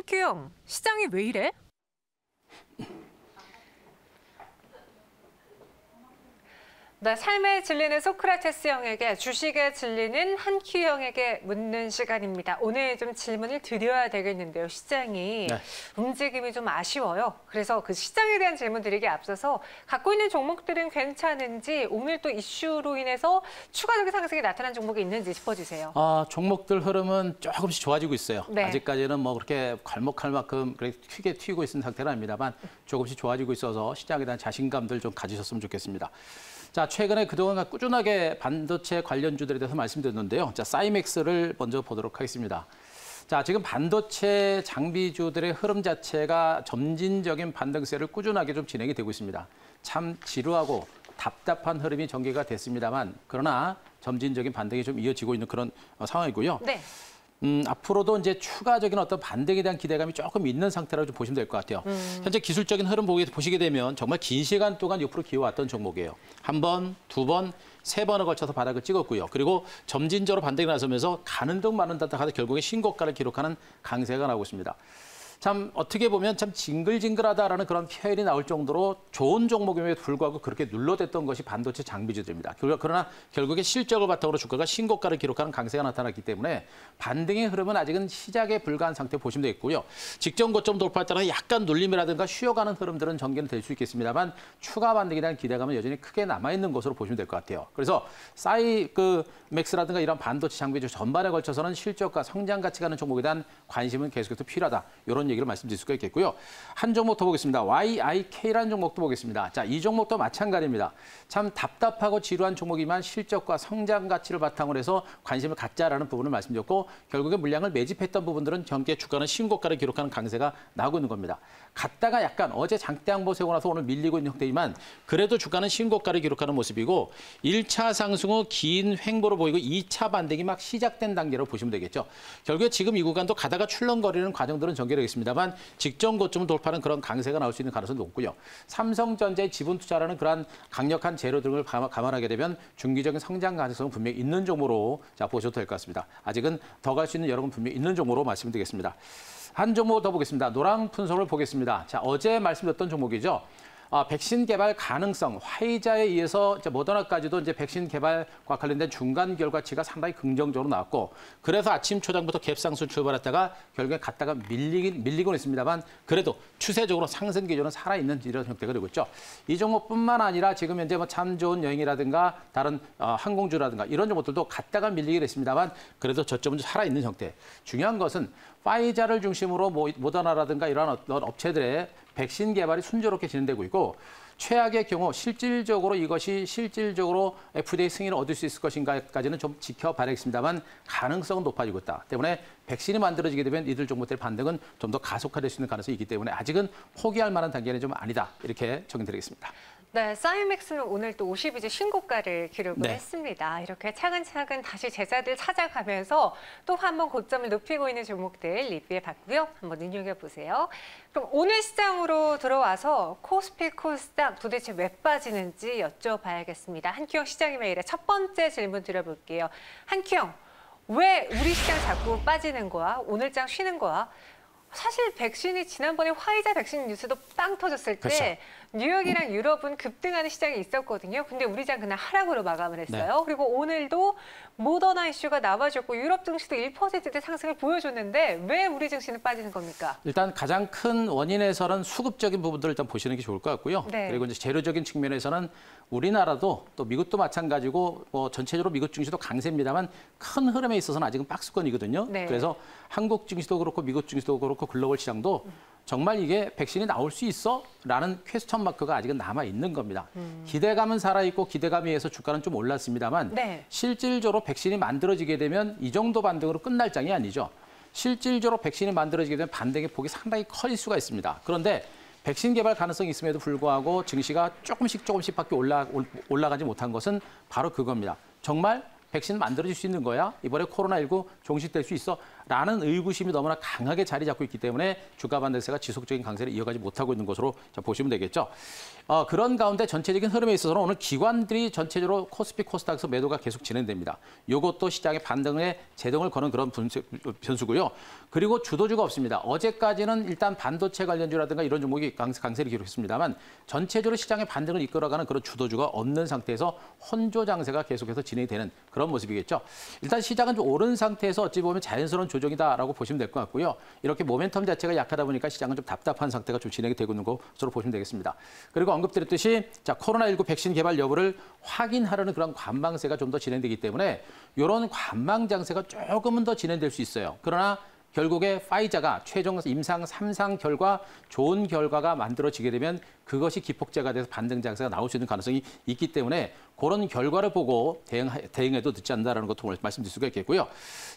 한규영, 시장이 왜 이래? 네, 삶에 질리는 소크라테스 형에게, 주식에 질리는 한규영에게 묻는 시간입니다. 오늘 좀 질문을 드려야 되겠는데요. 시장이 움직임이 좀 아쉬워요. 그래서 그 시장에 대한 질문 드리기에 앞서서 갖고 있는 종목들은 괜찮은지, 오늘 또 이슈로 인해서 추가적인 상승이 나타난 종목이 있는지 짚어주세요. 종목들 흐름은 조금씩 좋아지고 있어요. 네. 아직까지는 뭐 그렇게 괄목할 만큼 그렇게 크게 튀고 있는 상태는 아닙니다만 조금씩 좋아지고 있어서 시장에 대한 자신감들 좀 가지셨으면 좋겠습니다. 자, 최근에 그동안 꾸준하게 반도체 관련주들에 대해서 말씀드렸는데요. 자, 사이맥스를 먼저 보도록 하겠습니다. 자, 지금 반도체 장비주들의 흐름 자체가 점진적인 반등세를 꾸준하게 좀 진행이 되고 있습니다. 참 지루하고 답답한 흐름이 전개가 됐습니다만, 그러나 점진적인 반등이 좀 이어지고 있는 그런 상황이고요. 네. 앞으로도 이제 추가적인 어떤 반등에 대한 기대감이 조금 있는 상태라고 좀 보시면 될 것 같아요. 현재 기술적인 흐름 보시게 되면 정말 긴 시간 동안 옆으로 기어왔던 종목이에요. 한 번, 두 번, 세 번에 걸쳐서 바닥을 찍었고요. 그리고 점진적으로 반등이 나서면서 가는 듯 마는 듯 하다 결국에 신고가를 기록하는 강세가 나오고 있습니다. 참 어떻게 보면 참 징글징글하다라는 그런 표현이 나올 정도로 좋은 종목임에도 불구하고 그렇게 눌러댔던 것이 반도체 장비주들입니다. 그러나 결국에 실적을 바탕으로 주가가 신고가를 기록하는 강세가 나타났기 때문에 반등의 흐름은 아직은 시작에 불과한 상태 보시면 되겠고요. 직전 고점 돌파에 따라 약간 눌림이라든가 쉬어가는 흐름들은 전개는 될 수 있겠습니다만 추가 반등에 대한 기대감은 여전히 크게 남아있는 것으로 보시면 될 것 같아요. 그래서 맥스라든가 이런 반도체 장비주 전반에 걸쳐서는 실적과 성장 가치 가는 종목에 대한 관심은 계속해서 필요하다. 이런 얘기를 말씀드릴 수가 있겠고요. 한 종목 더 보겠습니다. YIK라는 종목도 보겠습니다. 자, 이 종목도 마찬가지입니다. 참 답답하고 지루한 종목이지만 실적과 성장 가치를 바탕으로 해서 관심을 갖자라는 부분을 말씀드렸고, 결국에 물량을 매집했던 부분들은 전개 주가는 신고가를 기록하는 강세가 나오고 있는 겁니다. 갔다가 약간 어제 장대 양보 세고 나서 오늘 밀리고 있는 형태지만 그래도 주가는 신고가를 기록하는 모습이고, 1차 상승 후 긴 횡보를 보이고 2차 반등이 막 시작된 단계로 보시면 되겠죠. 결국에 지금 이 구간도 가다가 출렁거리는 과정들은 전개되겠습니다만 직전 고점을 돌파하는 그런 강세가 나올 수 있는 가능성이 높고요. 삼성전자의 지분 투자라는 그러한 강력한 재료 등을 감안하게 되면 중기적인 성장 가능성은 분명히 있는 종목으로 보셔도 될 것 같습니다. 아직은 더 갈 수 있는 여러분 분명히 있는 종목으로 말씀드리겠습니다. 한 종목 더 보겠습니다. 노랑푼손을 보겠습니다. 자, 어제 말씀드렸던 종목이죠. 백신 개발 가능성, 화이자에 의해서 모더나까지도 이제 백신 개발과 관련된 중간 결과치가 상당히 긍정적으로 나왔고, 그래서 아침 초장부터 갭상승 출발했다가 결국에 갔다가 밀리곤 했습니다만 그래도 추세적으로 상승 기조는 살아있는 이런 형태가 되고 있죠. 이 종목뿐만 아니라 지금 현재 참 좋은 여행이라든가 다른 항공주라든가 이런 종목들도 갔다가 밀리긴 했습니다만 그래도 저점은 살아있는 형태. 중요한 것은 화이자를 중심으로 모더나라든가 이러한 업체들의 백신 개발이 순조롭게 진행되고 있고, 최악의 경우 이것이 실질적으로 FDA 승인을 얻을 수 있을 것인가까지는 좀 지켜봐야겠습니다만 가능성은 높아지고 있다. 때문에 백신이 만들어지게 되면 이들 종목들의 반등은 좀 더 가속화될 수 있는 가능성이 있기 때문에 아직은 포기할 만한 단계는 좀 아니다. 이렇게 정리드리겠습니다. 네, 사이맥스는 오늘 또 52주 신고가를 기록을 했습니다. 이렇게 차근차근 다시 제자들 찾아가면서 또 한 번 고점을 높이고 있는 종목들 리뷰해 봤고요. 한번 눈여겨보세요. 그럼 오늘 시장으로 들어와서 코스피, 코스닥 도대체 왜 빠지는지 여쭤봐야겠습니다. 한규영 시장의 매일의 첫 번째 질문 드려볼게요. 한규영, 왜 우리 시장 자꾸 빠지는 거야? 오늘장 쉬는 거야? 사실 백신이 지난번에 화이자 백신 뉴스도 빵 터졌을 때 그렇죠. 뉴욕이랑 유럽은 급등하는 시장이 있었거든요. 근데 우리 장 그냥 하락으로 마감을 했어요. 그리고 오늘도 모더나 이슈가 나와줬고 유럽 증시도 1%대 상승을 보여줬는데 왜 우리 증시는 빠지는 겁니까? 일단 가장 큰 원인에서는 수급적인 부분들을 일단 보시는 게 좋을 것 같고요. 그리고 이제 재료적인 측면에서는 우리나라도 또 미국도 마찬가지고 전체적으로 미국 증시도 강세입니다만 큰 흐름에 있어서는 아직은 박스권이거든요. 그래서 한국 증시도 그렇고 미국 증시도 그렇고 글로벌 시장도 정말 이게 백신이 나올 수 있어? 라는 퀘스천 마크가 아직은 남아있는 겁니다. 기대감은 살아있고 기대감에 의해서 주가는 좀 올랐습니다만 실질적으로 백신이 만들어지게 되면 이 정도 반등으로 끝날 장이 아니죠. 실질적으로 백신이 만들어지게 되면 반등의 폭이 상당히 커질 수가 있습니다. 그런데 백신 개발 가능성이 있음에도 불구하고 증시가 조금씩밖에 올라가지 못한 것은 바로 그겁니다. 정말 백신 만들어질 수 있는 거야? 이번에 코로나19 종식될 수 있어? 라는 의구심이 너무나 강하게 자리 잡고 있기 때문에 주가 반등세가 지속적인 강세를 이어가지 못하고 있는 것으로 보시면 되겠죠. 그런 가운데 전체적인 흐름에 있어서는 오늘 기관들이 전체적으로 코스피, 코스닥에서 매도가 계속 진행됩니다. 이것도 시장의 반등에 제동을 거는 그런 변수고요. 그리고 주도주가 없습니다. 어제까지는 일단 반도체 관련주라든가 이런 종목이 강세를 기록했습니다만 전체적으로 시장의 반등을 이끌어가는 그런 주도주가 없는 상태에서 혼조 장세가 계속해서 진행이 되는 그런 모습이겠죠. 일단 시장은 좀 오른 상태에서 어찌 보면 자연스러운 조정이다라고 보시면 될 것 같고요. 이렇게 모멘텀 자체가 약하다 보니까 시장은 좀 답답한 상태가 좀 진행이 되고 있는 것으로 보시면 되겠습니다. 그리고 언급드렸듯이 코로나19 백신 개발 여부를 확인하려는 그런 관망세가 좀 더 진행되기 때문에 이런 관망 장세가 조금은 더 진행될 수 있어요. 그러나 결국에 파이자가 최종 임상 3상 결과 좋은 결과가 만들어지게 되면 그것이 기폭제가 돼서 반등 장세가 나올 수 있는 가능성이 있기 때문에 그런 결과를 보고 대응해도 늦지 않는다는 것도 말씀드릴 수가 있겠고요.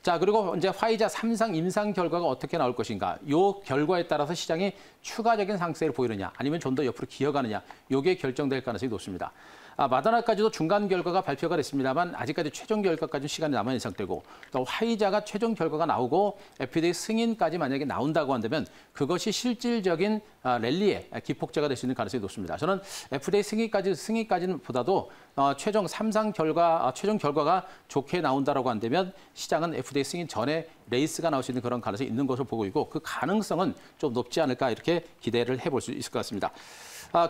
자, 그리고 이제 화이자 3상 임상 결과가 어떻게 나올 것인가. 이 결과에 따라서 시장이 추가적인 상승을 보이느냐 아니면 좀 더 옆으로 기어가느냐. 이게 결정될 가능성이 높습니다. 마더나까지도 중간 결과가 발표가 됐습니다만 아직까지 최종 결과까지 시간이 남아있는 상태고 또 화이자가 최종 결과가 나오고 FDA 승인까지 만약에 나온다고 한다면 그것이 실질적인 랠리의 기폭제가 될 수 있는 가능성이 높습니다. 저는 FDA 승인까지는 보다도 최종 3상 결과, 최종 결과가 좋게 나온다라고 한다면 시장은 FDA 승인 전에 레이스가 나올 수 있는 그런 가능성이 있는 것으로 보고 있고 그 가능성은 좀 높지 않을까 이렇게 기대를 해볼 수 있을 것 같습니다.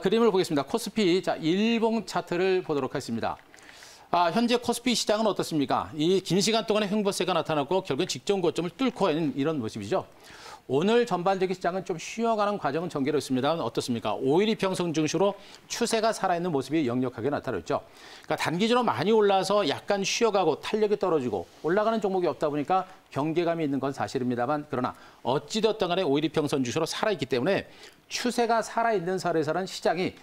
그림을 보겠습니다. 코스피, 일봉 차트를 보도록 하겠습니다. 현재 코스피 시장은 어떻습니까? 이 긴 시간 동안의 횡보세가 나타났고 결국은 직전 고점을 뚫고 있는 이런 모습이죠. 오늘 전반적인 시장은 좀 쉬어가는 과정은 전개로 있습니다. 어떻습니까? 5일 이평선 중심으로 추세가 살아있는 모습이 역력하게 나타났죠. 그러니까 단기적으로 많이 올라서 약간 쉬어가고 탄력이 떨어지고 올라가는 종목이 없다 보니까 경계감이 있는 건 사실입니다만 그러나 어찌되었든 간에 5일 이평선 중심으로 살아있기 때문에 추세가 살아있는 사례에서는 시장이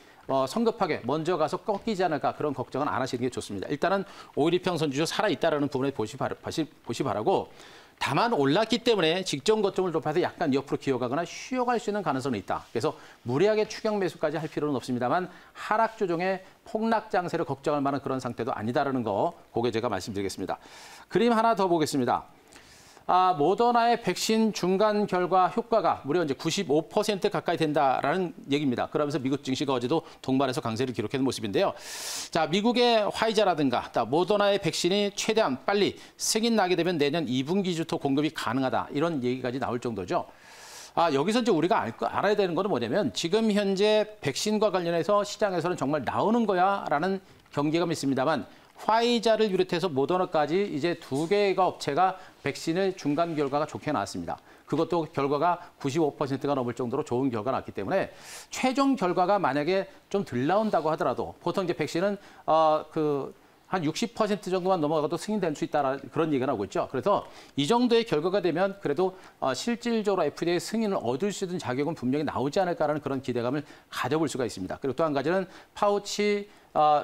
성급하게 먼저 가서 꺾이지 않을까 그런 걱정은 안 하시는 게 좋습니다. 일단은 5일 이평선 중심으로 살아있다는 부분에 보시 바라고 다만 올랐기 때문에 직전 고점을 높여서 약간 옆으로 기어가거나 쉬어갈 수 있는 가능성은 있다. 그래서 무리하게 추격 매수까지 할 필요는 없습니다만 하락 조정의 폭락 장세를 걱정할 만한 그런 상태도 아니다라는 거 그게 제가 말씀드리겠습니다. 그림 하나 더 보겠습니다. 모더나의 백신 중간 결과 효과가 무려 이제 95% 가까이 된다라는 얘기입니다. 그러면서 미국 증시가 어제도 동반해서 강세를 기록하는 모습인데요. 자, 미국의 화이자라든가 모더나의 백신이 최대한 빨리 승인 나게 되면 내년 2분기부터 공급이 가능하다. 이런 얘기까지 나올 정도죠. 여기서 이제 우리가 알아야 되는 거는 뭐냐면 지금 현재 백신과 관련해서 시장에서는 정말 나오는 거야라는 경계감이 있습니다만 화이자를 비롯해서 모더나까지 이제 2개가 업체가 백신의 중간 결과가 좋게 나왔습니다. 그것도 결과가 95%가 넘을 정도로 좋은 결과가 나왔기 때문에 최종 결과가 만약에 좀 덜 나온다고 하더라도 보통 이제 백신은 한 60% 정도만 넘어가도 승인될 수 있다는 그런 얘기가 나오고 있죠. 그래서 이 정도의 결과가 되면 그래도 실질적으로 FDA 승인을 얻을 수 있는 자격은 분명히 나오지 않을까라는 그런 기대감을 가져볼 수가 있습니다. 그리고 또 한 가지는 파우치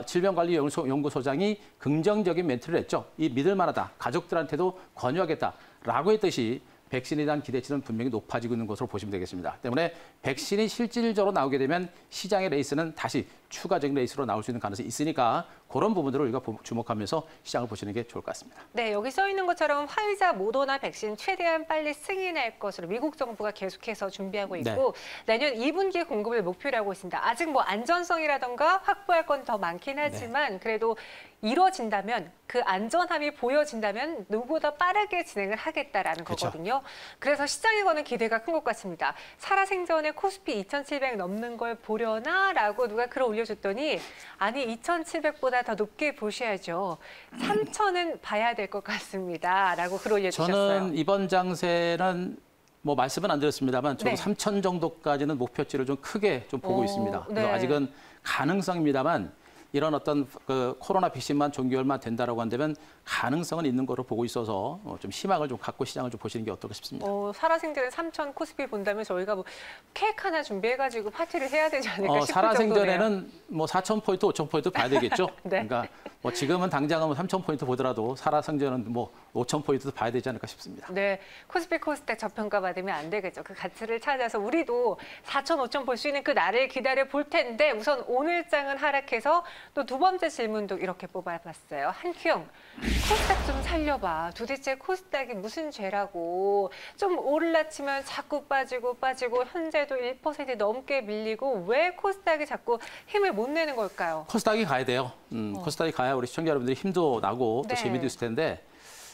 질병관리연구소장이 긍정적인 멘트를 했죠. 이 믿을 만하다. 가족들한테도 권유하겠다라고 했듯이 백신에 대한 기대치는 분명히 높아지고 있는 것으로 보시면 되겠습니다. 때문에 백신이 실질적으로 나오게 되면 시장의 레이스는 다시 추가적인 레이스로 나올 수 있는 가능성이 있으니까 그런 부분들을 우리가 주목하면서 시장을 보시는 게 좋을 것 같습니다. 네, 여기 써 있는 것처럼 화이자, 모더나 백신 최대한 빨리 승인할 것으로 미국 정부가 계속해서 준비하고 있고 내년 2분기 공급을 목표로 하고 있습니다. 아직 뭐 안전성이라던가 확보할 건 더 많긴 하지만 그래도 이루어진다면 그 안전함이 보여진다면 누구보다 빠르게 진행을 하겠다라는 거거든요. 그래서 시장에 거는 기대가 큰 것 같습니다. 살아생전에 코스피 2,700 넘는 걸 보려나라고 누가 글을 올려줬더니 아니 2,700보다 더 높게 보셔야죠. 3,000은 봐야 될 것 같습니다라고 글 올려주셨어요. 저는 이번 장세는 뭐 말씀은 안 드렸습니다만 저도 3,000 정도까지는 목표치를 좀 크게 좀 보고 있습니다. 그래서 아직은 가능성입니다만 이런 어떤 코로나 백신만 종결만 된다라고 한다면 가능성은 있는 거로 보고 있어서 좀 희망을 좀 갖고 시장을 좀 보시는 게 어떨까 싶습니다. 살아생전에 3,000 코스피 본다면 저희가 뭐 케이크 하나 준비해가지고 파티를 해야 되지 않을까 싶을 살아생전에는 뭐 4,000포인트, 5,000포인트 봐야 되겠죠. 네. 그러니까 뭐 지금은 당장은 3,000포인트 보더라도 살아생전은 뭐 5,000포인트도 봐야 되지 않을까 싶습니다. 네, 코스피 코스닥 저평가 받으면 안 되겠죠. 그 가치를 찾아서 우리도 4,000, 5,000 볼 수 있는 그 날을 기다려 볼 텐데 우선 오늘 장은 하락해서 또 두 번째 질문도 이렇게 뽑아봤어요. 한큐영, 코스닥 좀 살려봐. 도대체 코스닥이 무슨 죄라고. 좀 올라치면 자꾸 빠지고 현재도 1% 넘게 밀리고 왜 코스닥이 자꾸 힘을 못 내는 걸까요? 코스닥이 가야 돼요. 코스닥이 가야 우리 시청자 여러분들이 힘도 나고 또 네. 재미도 있을 텐데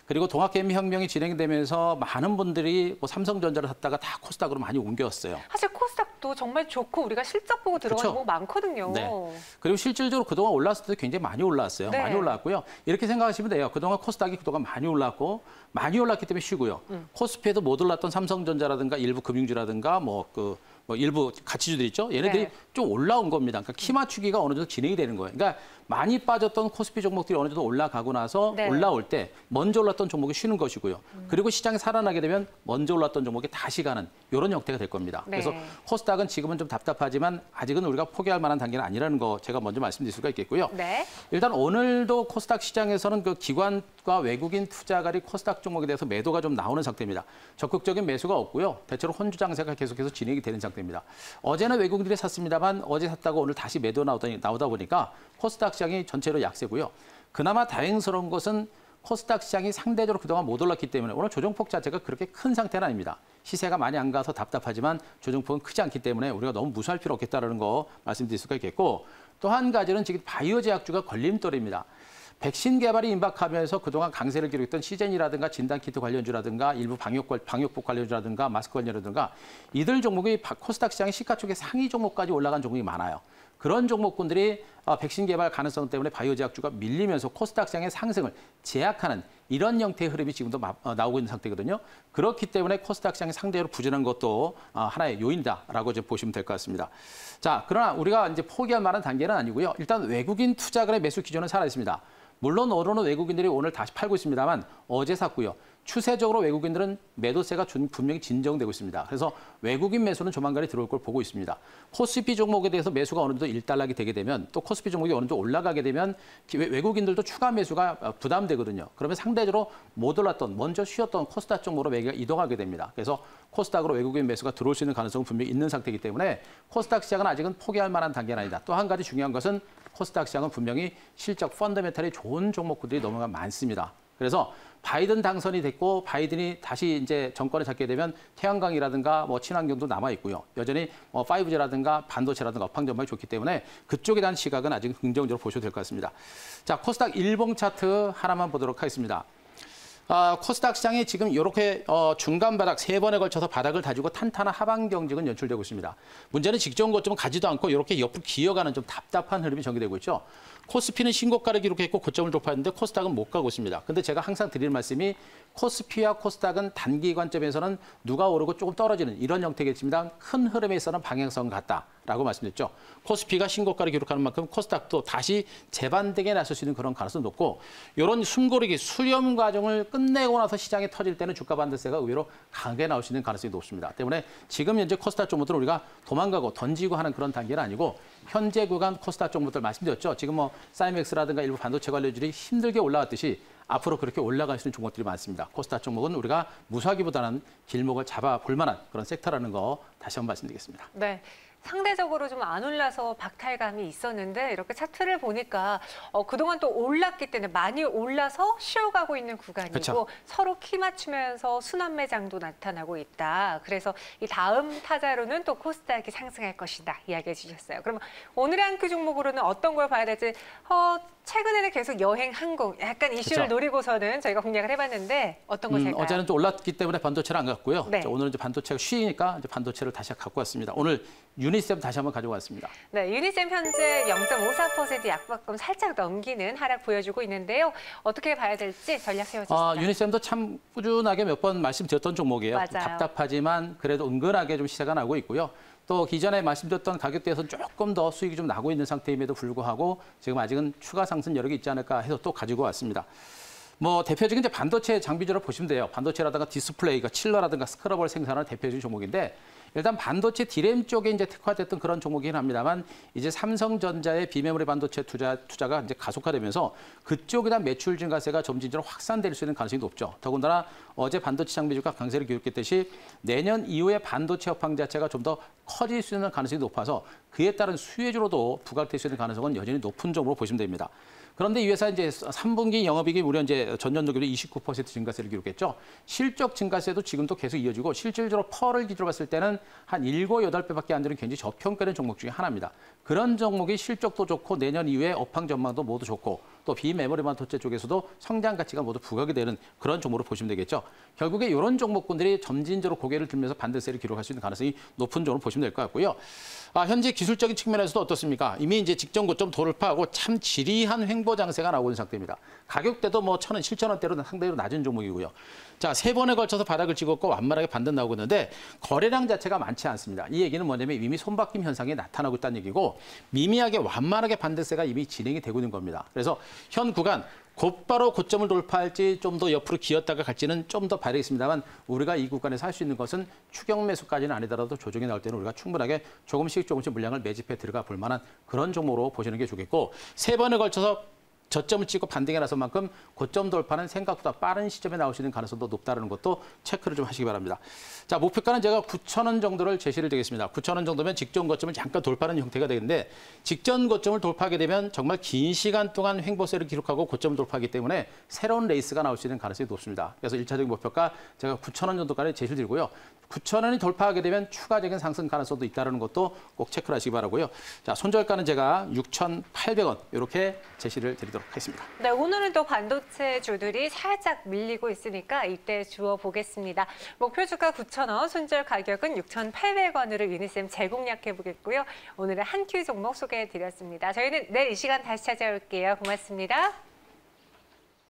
그리고 동학개미혁명이 진행되면서 많은 분들이 뭐 삼성전자를 샀다가 다 코스닥으로 많이 옮겼어요. 사실 코스닥도 정말 좋고 우리가 실적 보고 들어가는 그렇죠. 거 많거든요. 네. 그리고 실질적으로 그동안 올랐을 때도 굉장히 많이 올랐어요. 네. 많이 올랐고요. 이렇게 생각하시면 돼요. 그동안 코스닥이 그동안 많이 올랐고 많이 올랐기 때문에 쉬고요. 코스피에도 못 올랐던 삼성전자라든가 일부 금융주라든가 뭐 일부 가치주들 있죠. 얘네들이 네. 좀 올라온 겁니다. 그러니까 키 맞추기가 어느 정도 진행이 되는 거예요. 그러니까 많이 빠졌던 코스피 종목들이 어느 정도 올라가고 나서 네. 올라올 때 먼저 올랐던 종목이 쉬는 것이고요. 그리고 시장이 살아나게 되면 먼저 올랐던 종목이 다시 가는 이런 형태가 될 겁니다. 네. 그래서 코스닥은 지금은 좀 답답하지만 아직은 우리가 포기할 만한 단계는 아니라는 거 제가 먼저 말씀드릴 수가 있겠고요. 네. 일단 오늘도 코스닥 시장에서는 그 기관과 외국인 투자가리 코스닥 종목에 대해서 매도가 좀 나오는 상태입니다. 적극적인 매수가 없고요. 대체로 혼주 장세가 계속해서 진행이 되는 상태입니다. 어제는 외국인들이 샀습니다만 어제 샀다고 오늘 다시 매도 나오다 보니까 코스닥 시장이 전체로 약세고요. 그나마 다행스러운 것은 코스닥 시장이 상대적으로 그동안 못 올랐기 때문에 오늘 조정폭 자체가 그렇게 큰 상태는 아닙니다. 시세가 많이 안 가서 답답하지만 조정폭은 크지 않기 때문에 우리가 너무 무시할 필요 없겠다는 거 말씀드릴 수가 있겠고 또 한 가지는 지금 바이오 제약주가 걸림돌입니다. 백신 개발이 임박하면서 그동안 강세를 기록했던 시젠이라든가 진단키트 관련주라든가 일부 방역복 관련주라든가 마스크 관련주라든가 이들 종목이 코스닥 시장의 시가총액 상위 종목까지 올라간 종목이 많아요. 그런 종목군들이 백신 개발 가능성 때문에 바이오 제약주가 밀리면서 코스닥 시장의 상승을 제약하는 이런 형태의 흐름이 지금도 나오고 있는 상태거든요. 그렇기 때문에 코스닥 시장이 상대적으로 부진한 것도 하나의 요인이다라고 이제 보시면 될 것 같습니다. 자, 그러나 우리가 이제 포기할 만한 단계는 아니고요. 일단 외국인 투자가의 매수 기준은 살아 있습니다. 물론 오늘은 외국인들이 오늘 다시 팔고 있습니다만 어제 샀고요. 추세적으로 외국인들은 매도세가 분명히 진정되고 있습니다. 그래서 외국인 매수는 조만간에 들어올 걸 보고 있습니다. 코스피 종목에 대해서 매수가 어느 정도 일단락이 되게 되면 또 코스피 종목이 어느 정도 올라가게 되면 외국인들도 추가 매수가 부담되거든요. 그러면 상대적으로 못 올랐던 먼저 쉬었던 코스닥 종목으로 매기가 이동하게 됩니다. 그래서 코스닥으로 외국인 매수가 들어올 수 있는 가능성은 분명히 있는 상태이기 때문에 코스닥 시장은 아직은 포기할 만한 단계는 아니다. 또 한 가지 중요한 것은 코스닥 시장은 분명히 실적 펀더멘털이 좋은 종목들이 너무나 많습니다. 그래서 바이든 당선이 됐고 바이든이 다시 이제 정권을 잡게 되면 태양광이라든가 뭐 친환경도 남아 있고요. 여전히 5G라든가 반도체라든가 업황 전망이 좋기 때문에 그쪽에 대한 시각은 아직 긍정적으로 보셔도 될 것 같습니다. 자, 코스닥 일봉 차트 하나만 보도록 하겠습니다. 코스닥 시장이 지금 이렇게 중간 바닥 3번에 걸쳐서 바닥을 다지고 탄탄한 하방 경직은 연출되고 있습니다. 문제는 직전 고점은 가지도 않고 이렇게 옆으로 기어가는 좀 답답한 흐름이 전개되고 있죠. 코스피는 신고가를 기록했고 고점을 돌파했는데 코스닥은 못 가고 있습니다. 근데 제가 항상 드리는 말씀이 코스피와 코스닥은 단기 관점에서는 누가 오르고 조금 떨어지는 이런 형태겠지만 큰 흐름에 있어서는 방향성은 같다라고 말씀드렸죠. 코스피가 신고가를 기록하는 만큼 코스닥도 다시 재반등에 나설 수 있는 그런 가능성이 높고 이런 숨고르기 수렴 과정을 끝내고 나서 시장이 터질 때는 주가 반등세가 의외로 강하게 나올 수 있는 가능성이 높습니다. 때문에 지금 현재 코스닥 종목들은 우리가 도망가고 던지고 하는 그런 단계는 아니고 현재 구간 코스닥 종목들 말씀드렸죠. 지금 뭐 사이맥스라든가 일부 반도체 관련주들이 힘들게 올라갔듯이 앞으로 그렇게 올라갈 수 있는 종목들이 많습니다. 코스닥 종목은 우리가 무수하기보다는 길목을 잡아볼 만한 그런 섹터라는 거 다시 한번 말씀드리겠습니다. 네. 상대적으로 좀 안 올라서 박탈감이 있었는데 이렇게 차트를 보니까 그동안 또 올랐기 때문에 많이 올라서 쉬어가고 있는 구간이고 그쵸. 서로 키 맞추면서 순환 매장도 나타나고 있다. 그래서 이 다음 타자로는 또 코스닥이 상승할 것이다 이야기해 주셨어요. 그러면 오늘의 한 큐 종목으로는 어떤 걸 봐야 될지 최근에는 계속 여행, 항공 약간 이슈를 그쵸. 노리고서는 저희가 공략을 해봤는데 어떤 거 살까요? 어제는 또 올랐기 때문에 반도체를 안 갔고요. 네. 오늘은 이제 반도체가 쉬니까 이제 반도체를 다시 갖고 왔습니다. 오늘 유니셈 다시 한번 가지고 왔습니다. 네, 유니셈 현재 0.54% 약박금 살짝 넘기는 하락 보여주고 있는데요. 어떻게 봐야 될지 전략 세워주십니다. 유니셈도 참 꾸준하게 몇 번 말씀드렸던 종목이에요. 맞아요. 답답하지만 그래도 은근하게 좀 시세가 나고 있고요. 또 기존에 말씀드렸던 가격대에서 조금 더 수익이 좀 나고 있는 상태임에도 불구하고 지금 아직은 추가 상승 여력이 있지 않을까 해서 또 가지고 왔습니다. 뭐 대표적인 이제 반도체 장비주로 보시면 돼요. 반도체라든가 디스플레이가 칠러라든가 스크러버를 생산하는 대표적인 종목인데 일단 반도체 디램 쪽에 이제 특화됐던 그런 종목이긴 합니다만 이제 삼성전자의 비메모리 반도체 투자가 이제 가속화되면서 그쪽에 대한 매출 증가세가 점진적으로 확산될 수 있는 가능성이 높죠. 더군다나 어제 반도체 장비주가 강세를 기록했듯이 내년 이후에 반도체 업황 자체가 좀 더 커질 수 있는 가능성이 높아서 그에 따른 수혜주로도 부각될 수 있는 가능성은 여전히 높은 점으로 보시면 됩니다. 그런데 이 회사 이제 3분기 영업이익이 무려 이제 전년도기로 29% 증가세를 기록했죠. 실적 증가세도 지금도 계속 이어지고 실질적으로 펄을 기준으로 봤을 때는 한 7, 8배밖에 안 되는 굉장히 저평가된 종목 중에 하나입니다. 그런 종목이 실적도 좋고 내년 이후에 업황 전망도 모두 좋고 또 비메모리 반도체 쪽에서도 성장 가치가 모두 부각이 되는 그런 종목으로 보시면 되겠죠. 결국에 이런 종목군들이 점진적으로 고개를 들면서 반등세를 기록할 수 있는 가능성이 높은 종으로 보시면 될 것 같고요. 현재 기술적인 측면에서도 어떻습니까? 이미 이제 직전 고점 돌파하고 참 지리한 횡보 장세가 나오고 있는 상태입니다. 가격대도 뭐 1,000원, 7,000원대로 상대로 낮은 종목이고요. 자, 3번에 걸쳐서 바닥을 찍었고 완만하게 반등 나오고 있는데 거래량 자체가 많지 않습니다. 이 얘기는 뭐냐면 이미 손바뀜 현상이 나타나고 있다는 얘기고 미미하게 완만하게 반등세가 이미 진행이 되고 있는 겁니다. 그래서 현 구간 곧바로 고점을 돌파할지 좀 더 옆으로 기었다가 갈지는 좀 더 봐야 되겠습니다만 우리가 이 구간에서 할 수 있는 것은 추격 매수까지는 아니더라도 조정이 나올 때는 우리가 충분하게 조금씩 물량을 매집해 들어가 볼 만한 그런 종목으로 보시는 게 좋겠고 3번에 걸쳐서 저점을 찍고 반등해 나서만큼 고점 돌파는 생각보다 빠른 시점에 나올 수 있는 가능성도 높다는 것도 체크를 좀 하시기 바랍니다. 자, 목표가는 제가 9,000원 정도를 제시를 드리겠습니다. 9,000원 정도면 직전 고점을 잠깐 돌파하는 형태가 되는데 직전 고점을 돌파하게 되면 정말 긴 시간 동안 횡보세를 기록하고 고점을 돌파하기 때문에 새로운 레이스가 나올 수 있는 가능성이 높습니다. 그래서 1차적인 목표가 제가 9,000원 정도까지 제시를 드리고요. 9,000원이 돌파하게 되면 추가적인 상승 가능성도 있다는 것도 꼭 체크를 하시기 바라고요. 자, 손절가는 제가 6,800원 이렇게 제시를 드리도록 하겠습니다. 네, 오늘은 또 반도체 주들이 살짝 밀리고 있으니까 이때 주워 보겠습니다. 목표 주가 9,000원, 손절 가격은 6,800원으로 유니쌤 재공략해 보겠고요. 오늘은 한 큐 종목 소개해 드렸습니다. 저희는 내일 이 시간 다시 찾아올게요. 고맙습니다.